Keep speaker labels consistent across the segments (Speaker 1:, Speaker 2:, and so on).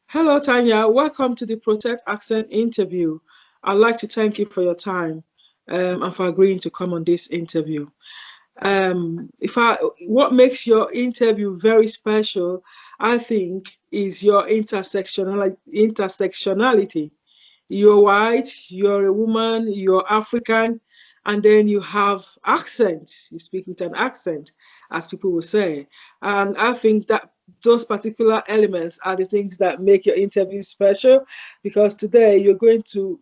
Speaker 1: Hello, Tanya. Welcome to the Protect Accent interview. I'd like to thank you for your time and for agreeing to come on this interview. What makes your interview very special, I think, is your intersectionality. You're white, you're a woman, you're African, and then you have accent. You speak with an accent, as people will say. And I think that those particular elements are the things that make your interview special, because today you're going to,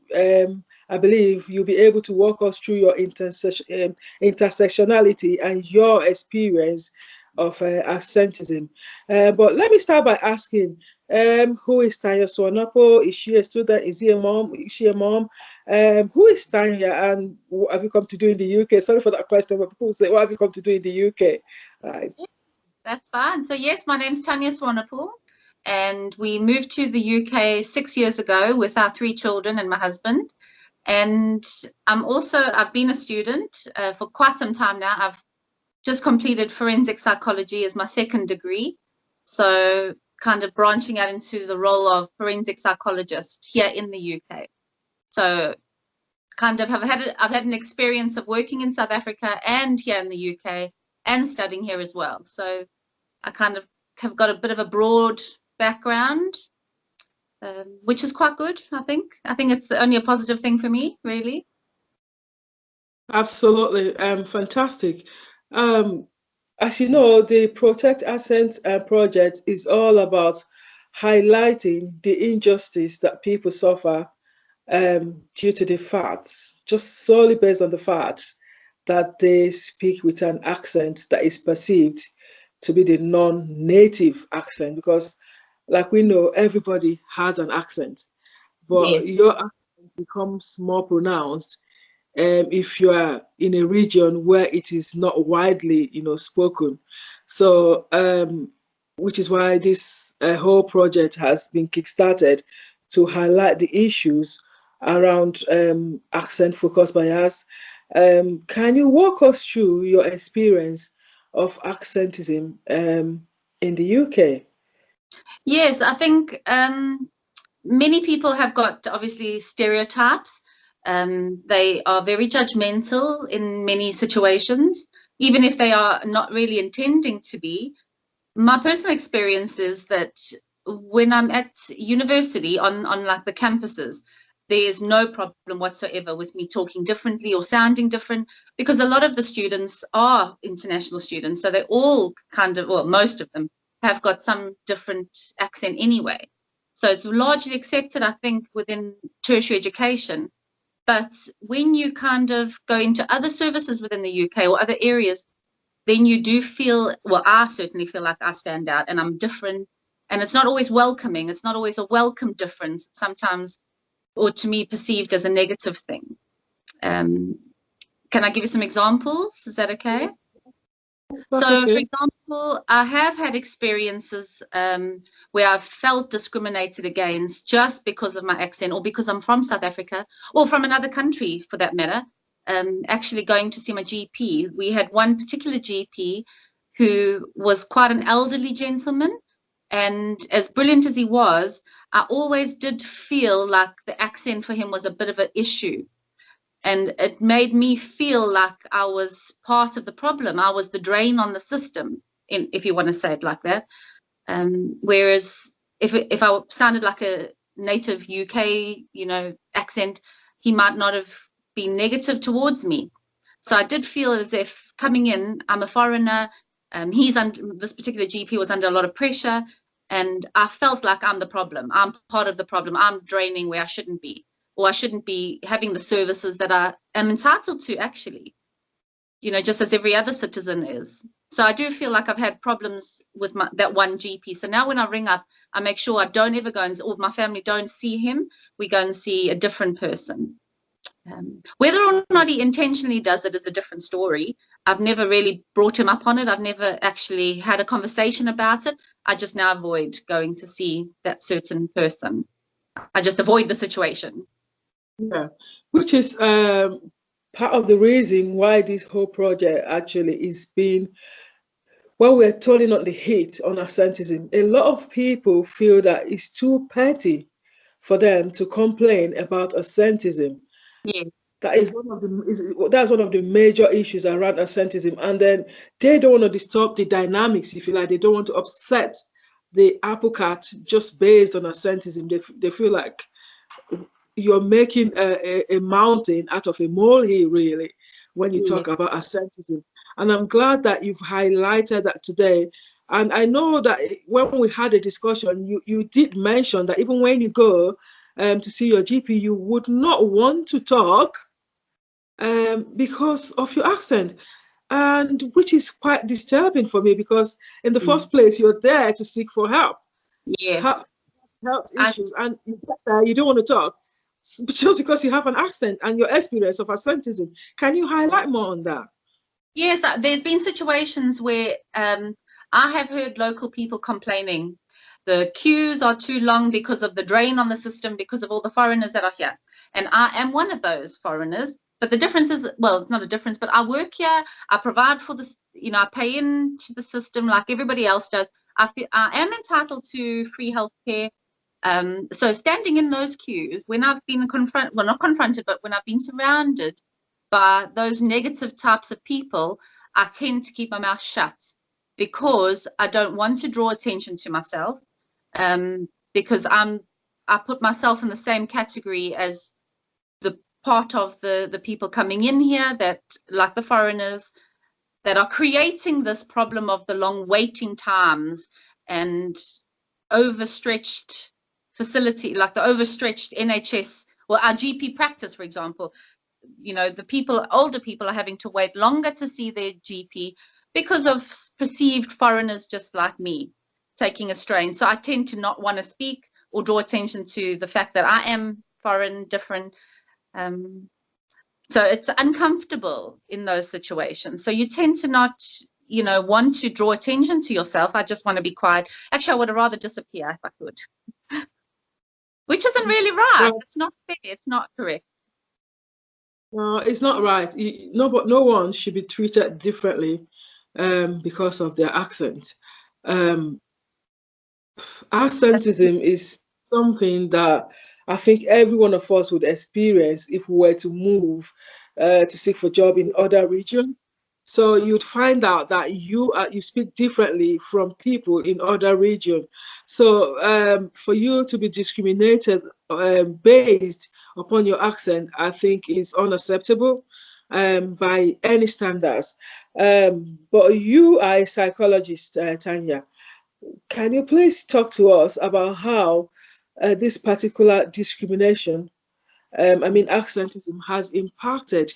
Speaker 1: I believe, you'll be able to walk us through your intersectionality and your experience of accentism. But let me start by asking, who is Tanya Swanepoel? Is she a student? Is he a mom? Is she a mom? Who is Tanya, and what have you come to do in the UK? Sorry for that question, but people say, what have you come to do in the UK? Right.
Speaker 2: That's fine. So yes, my name's Tanya Swanepoel, and we moved to the UK 6 years ago with our 3 children and my husband. And I've been a student for quite some time now. I've just completed forensic psychology as my second degree. So kind of branching out into the role of forensic psychologist here in the UK. So kind of I've had an experience of working in South Africa and here in the UK and studying here as well. So I kind of have got a bit of a broad background, which is quite good, I think. I think it's only a positive thing for me, really.
Speaker 1: Absolutely. Fantastic. As you know, the Protect Accent project is all about highlighting the injustice that people suffer due to the fact, just solely based on the fact that they speak with an accent that is perceived to be the non-native accent. Because, like we know, everybody has an accent, but
Speaker 2: Yes.
Speaker 1: your accent becomes more pronounced if you are in a region where it is not widely, spoken. So, which is why this whole project has been kickstarted to highlight the issues around accent focus bias. Can you walk us through your experience of accentism in the UK?
Speaker 2: Yes, I think many people have got obviously stereotypes. They are very judgmental in many situations, even if they are not really intending to be. My personal experience is that when I'm at university on like the campuses, there's no problem whatsoever with me talking differently or sounding different, because a lot of the students are international students. So they all kind of, well, most of them have got some different accent anyway. So it's largely accepted, I think, within tertiary education. But when you kind of go into other services within the UK or other areas, then you do feel, well, I certainly feel like I stand out and I'm different. And it's not always welcoming. It's not always a welcome difference. Sometimes, or to me, perceived as a negative thing. Can I give you some examples? Is that okay? So, for example, I have had experiences where I've felt discriminated against just because of my accent, or because I'm from South Africa, or from another country for that matter. Actually going to see my GP. We had one particular GP who was quite an elderly gentleman, and as brilliant as he was, I always did feel like the accent for him was a bit of an issue. And it made me feel like I was part of the problem. I was the drain on the system, if you want to say it like that. Whereas if I sounded like a native UK, accent, he might not have been negative towards me. So I did feel as if coming in, I'm a foreigner. This particular GP was under a lot of pressure, and I felt like I'm the problem. I'm part of the problem. I'm draining where I shouldn't be, or I shouldn't be having the services that I am entitled to, actually, just as every other citizen is. So I do feel like I've had problems with that one GP. So now when I ring up, I make sure I don't ever go or my family don't see him. We go and see a different person. Whether or not he intentionally does it is a different story. I've never really brought him up on it. I've never actually had a conversation about it. I just now avoid going to see that certain person. I just avoid the situation.
Speaker 1: Yeah, which is part of the reason why this whole project actually is being while we're turning on the heat on accentism, a lot of people feel that it's too petty for them to complain about accentism.
Speaker 2: Yeah.
Speaker 1: That is one of that's one of the major issues around accentism. And then they don't want to disturb the dynamics, if you like. They don't want to upset the apple cart just based on accentism. They feel like you're making a mountain out of a molehill, really, when you
Speaker 2: Yeah.
Speaker 1: talk about accentism. And I'm glad that you've highlighted that today. And I know that when we had a discussion, you did mention that even when you go to see your GP, you would not want to talk because of your accent, and which is quite disturbing for me because in the
Speaker 2: Mm.
Speaker 1: first place you're there to seek for help,
Speaker 2: Yes.
Speaker 1: health
Speaker 2: I
Speaker 1: issues, and you get there, you don't want to talk just because you have an accent and your experience of accentism. Can you highlight more on that?
Speaker 2: Yes, there's been situations where I have heard local people complaining the queues are too long because of the drain on the system, because of all the foreigners that are here. And I am one of those foreigners. But the difference is, well, not a difference, but I work here, I provide for this, I pay into the system like everybody else does. I am entitled to free healthcare. So standing in those queues, when I've been well, not confronted, but when I've been surrounded by those negative types of people, I tend to keep my mouth shut because I don't want to draw attention to myself. Because I put myself in the same category as the part of the people coming in here that, like the foreigners, that are creating this problem of the long waiting times and overstretched facility, like the overstretched NHS or our GP practice, for example. The older people are having to wait longer to see their GP because of perceived foreigners just like me taking a strain. So I tend to not want to speak or draw attention to the fact that I am foreign, different. So it's uncomfortable in those situations. So you tend to not, want to draw attention to yourself. I just want to be quiet. Actually, I would rather disappear if I could, which isn't really right.
Speaker 1: Well,
Speaker 2: It's not fair. It's not correct.
Speaker 1: no, it's not right. No one should be treated differently because of their accent. Um,
Speaker 2: That's
Speaker 1: Accentism is something that I think every one of us would experience if we were to move to seek for job in other region. So you'd find out that you speak differently from people in other region. So for you to be discriminated based upon your accent, I think is unacceptable by any standards. But you are a psychologist, Tanya. Can you please talk to us about how this particular discrimination, accentism, has impacted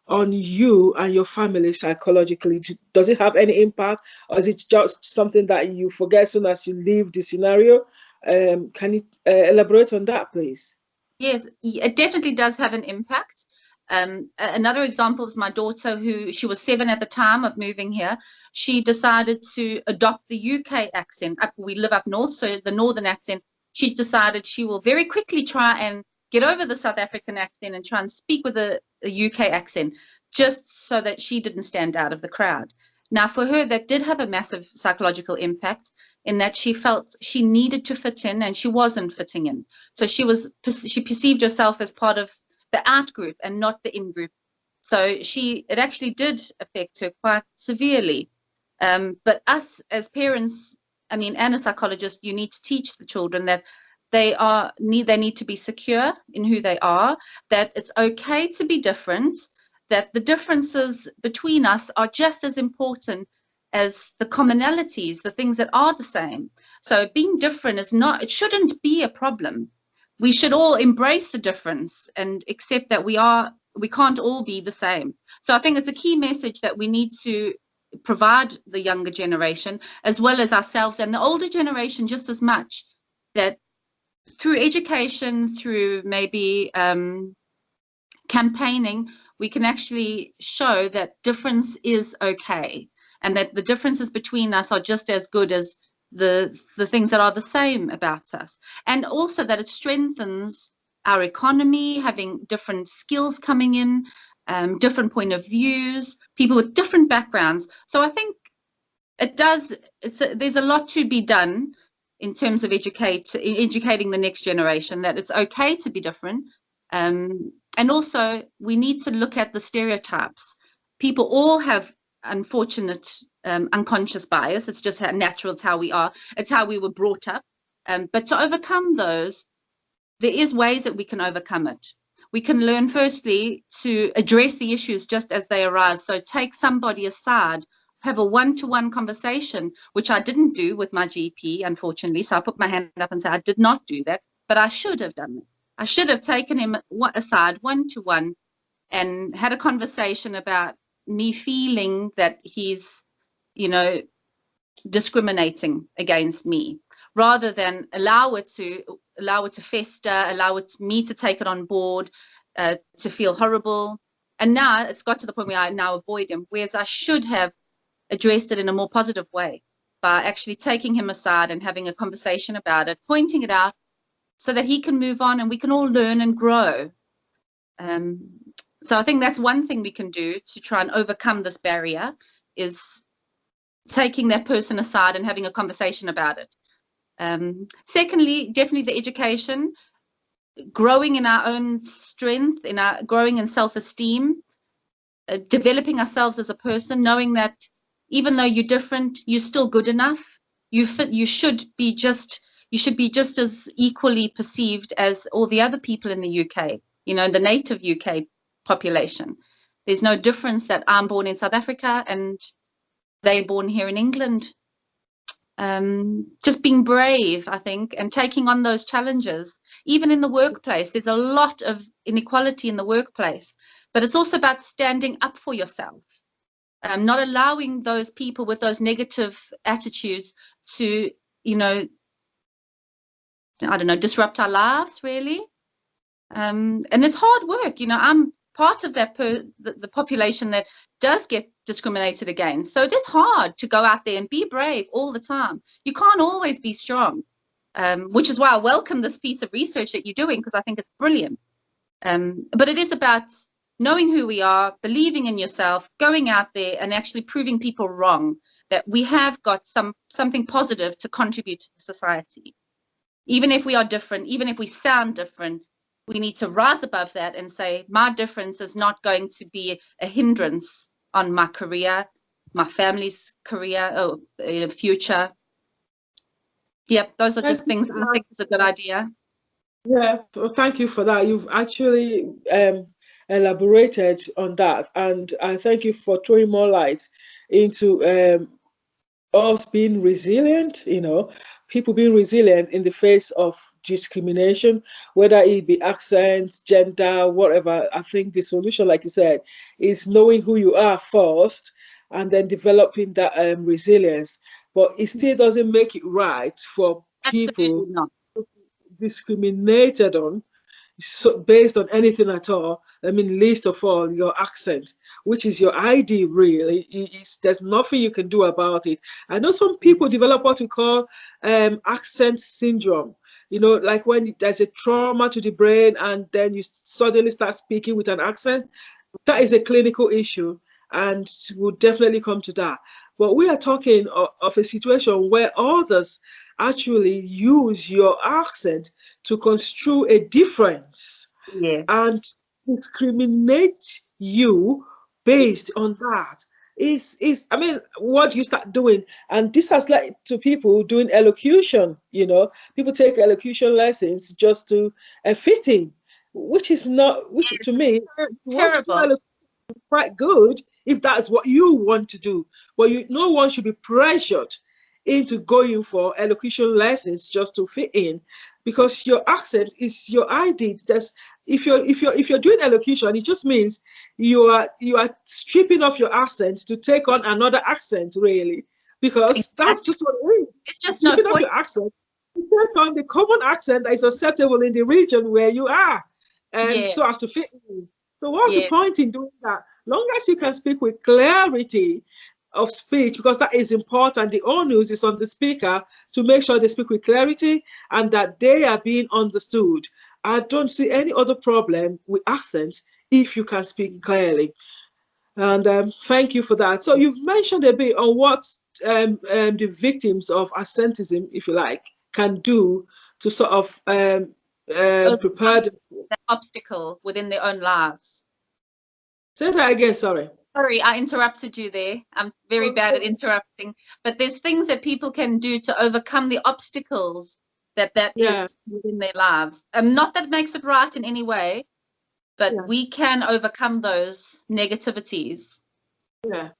Speaker 1: on you and your family psychologically? Does it have any impact, or is it just something that you forget as soon as you leave the scenario? Can you elaborate on that, please?
Speaker 2: Yes, it definitely does have an impact. Another example is my daughter, who she was 7 at the time of moving here. She decided to adopt the UK accent. We live up north, so the northern accent. She decided she will very quickly try and get over the South African accent and try and speak with a UK accent, just so that she didn't stand out of the crowd. Now, for her, that did have a massive psychological impact in that she felt she needed to fit in and she wasn't fitting in. So she perceived herself as part of the out group and not the in group. So it actually did affect her quite severely. But us as parents, and a psychologist, you need to teach the children that they need to be secure in who they are, that it's okay to be different, that the differences between us are just as important as the commonalities, the things that are the same. So being different it shouldn't be a problem. We should all embrace the difference and accept that we can't all be the same. So I think it's a key message that we need to provide the younger generation, as well as ourselves and the older generation just as much, that through education, through maybe campaigning, we can actually show that difference is okay, and that the differences between us are just as good as the things that are the same about us. And also that it strengthens our economy, having different skills coming in, different point of views, people with different backgrounds. So I think it does. There's a lot to be done in terms of educating the next generation that it's okay to be different. And also, we need to look at the stereotypes. People all have unfortunate unconscious bias. It's just how natural, it's how we are. It's how we were brought up. But to overcome those, there is ways that we can overcome it. We can learn, firstly, to address the issues just as they arise. So take somebody aside, have a one-to-one conversation, which I didn't do with my GP, unfortunately. So I put my hand up and said, I did not do that, but I should have done it. I should have taken him aside one-to-one and had a conversation about me feeling that he's, you know, discriminating against me, rather than allow it to fester, me to take it on board, to feel horrible. And now it's got to the point where I now avoid him, whereas I should have addressed it in a more positive way by actually taking him aside and having a conversation about it, pointing it out so that he can move on and we can all learn and grow. So I think that's one thing we can do to try and overcome this barrier, is taking that person aside and having a conversation about it. Secondly, definitely the education, growing in our own strength, growing in self-esteem, developing ourselves as a person, knowing that even though you're different, you're still good enough. You should be just as equally perceived as all the other people in the UK, you know, the native UK population. There's no difference that I'm born in South Africa and they're born here in England. Just being brave, I think, and taking on those challenges. Even in the workplace, there's a lot of inequality in the workplace, but it's also about standing up for yourself, not allowing those people with those negative attitudes to, you know, I don't know, disrupt our lives, really. And it's hard work. You know, I'm part of that the population that does get discriminated against. So it is hard to go out there and be brave all the time. You can't always be strong, which is why I welcome this piece of research that you're doing, because I think it's brilliant. But it is about knowing who we are, believing in yourself, going out there and actually proving people wrong, that we have got something positive to contribute to the society. Even if we are different, even if we sound different, we need to rise above that and say, my difference is not going to be a hindrance on my career, my family's career, or future. Yep, those are just things I think is a good idea.
Speaker 1: Yeah, well, thank you for that. You've actually elaborated on that, and I thank you for throwing more light into us being resilient, you know, people being resilient in the face of discrimination, whether it be accent, gender, whatever. I think the solution, like you said, is knowing who you are first and then developing that resilience. But it still doesn't make it right for people discriminated on based on anything at all. I mean, least of all, your accent, which is your ID, really. There's nothing you can do about it. I know some people develop what we call accent syndrome. You know, like when there's a trauma to the brain and then you suddenly start speaking with an accent. That is a clinical issue, and we'll definitely come to that. But we are talking of a situation where others actually use your accent to construe a difference, and discriminate you based on that. I mean, what you start doing, and this has led to people doing elocution. You know, people take elocution lessons just to fit in, which is not, which to me, quite good if that's what you want to do. But no one should be pressured into going for elocution lessons just to fit in, because your accent is your ID. If you're doing elocution, it just means you are stripping off your accent to take on another accent, really, because that's just what it is. It's just stripping off your accent to take on the common accent that is acceptable in the region where you are, and so as to fit in. So what's the point in doing that? Long as you can speak with clarity of speech, because that is important. The onus is on the speaker to make sure they speak with clarity and that they are being understood. I don't see any other problem with accent if you can speak clearly. And thank you for that. So you've mentioned a bit on what the victims of accentism, if you like, can do to sort of prepare them.
Speaker 2: The obstacle within their own lives.
Speaker 1: Say that again, sorry.
Speaker 2: Sorry, I interrupted you there. I'm very bad at interrupting. But there's things that people can do to overcome the obstacles that is within their lives. Not that makes it right in any way, but we can overcome those negativities.
Speaker 1: Yeah.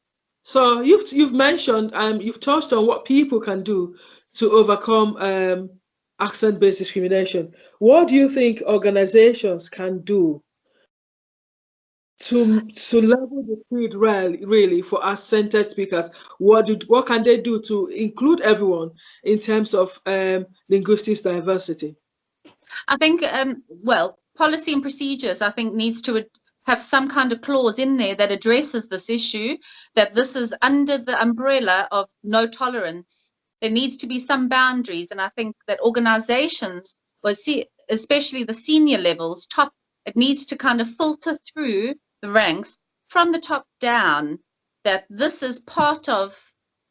Speaker 1: So you've mentioned, you've touched on what people can do to overcome accent-based discrimination. What do you think organizations can do to level the field really for accented speakers? What can they do to include everyone in terms of linguistics diversity?
Speaker 2: I think well, policy and procedures I think needs to have some kind of clause in there that addresses this issue, that this is under the umbrella of no tolerance. There needs to be some boundaries, and I think that organizations, especially the senior levels, it needs to kind of filter through the ranks from the top down, that this is part of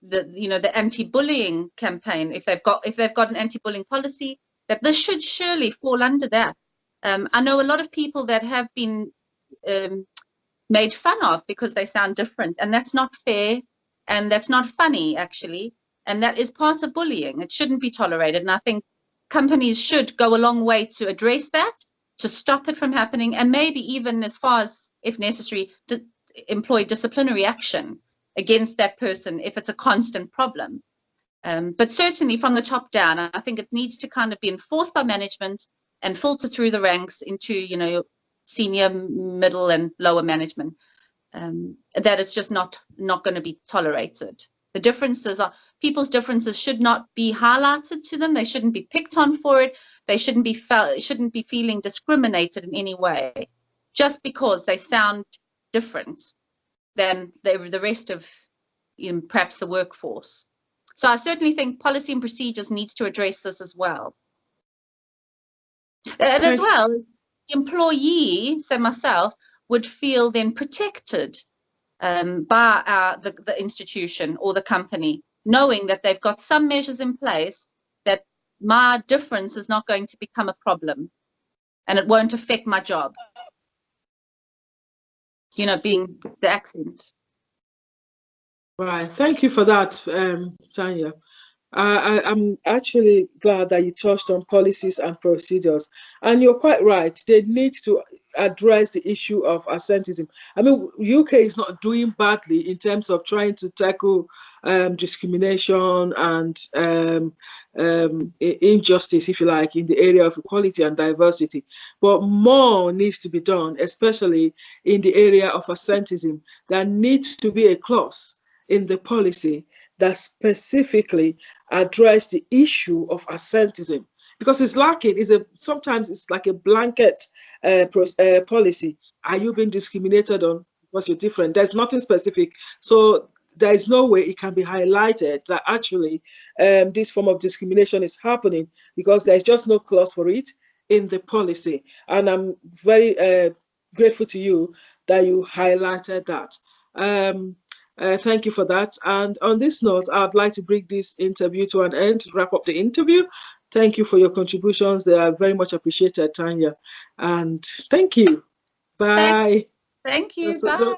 Speaker 2: the anti-bullying campaign. If they've got an anti-bullying policy, that this should surely fall under that. I know a lot of people that have been made fun of because they sound different, and that's not fair, and that's not funny actually, and that is part of bullying. It shouldn't be tolerated, and I think companies should go a long way to address that, to stop it from happening, and maybe even, as far as if necessary, to employ disciplinary action against that person if it's a constant problem. But certainly from the top down, I think it needs to kind of be enforced by management and filter through the ranks into, senior, middle, and lower management. That it's just not going to be tolerated. The differences people's differences should not be highlighted to them. They shouldn't be picked on for it. They shouldn't be feeling discriminated in any way, just because they sound different than the rest of perhaps the workforce. So I certainly think policy and procedures needs to address this as well. And as well, the employee, so myself, would feel then protected by the institution or the company, knowing that they've got some measures in place, that my difference is not going to become a problem and it won't affect my job, being the accent.
Speaker 1: Right. Thank you for that, Tanya. I'm actually glad that you touched on policies and procedures, and you're quite right. They need to address the issue of accentism. I mean, UK is not doing badly in terms of trying to tackle discrimination and injustice, if you like, in the area of equality and diversity. But more needs to be done, especially in the area of accentism. There needs to be a clause in the policy that specifically address the issue of accentism, because it's lacking. Sometimes it's like a blanket policy. Are you being discriminated on because you're different? There's nothing specific, so there is no way it can be highlighted that actually this form of discrimination is happening, because there's just no clause for it in the policy. And I'm very grateful to you that you highlighted that. Thank you for that. And on this note, I'd like to bring this interview to an end, wrap up the interview. Thank you for your contributions. They are very much appreciated, Tanya. And thank you. Bye.
Speaker 2: Thank you. Bye.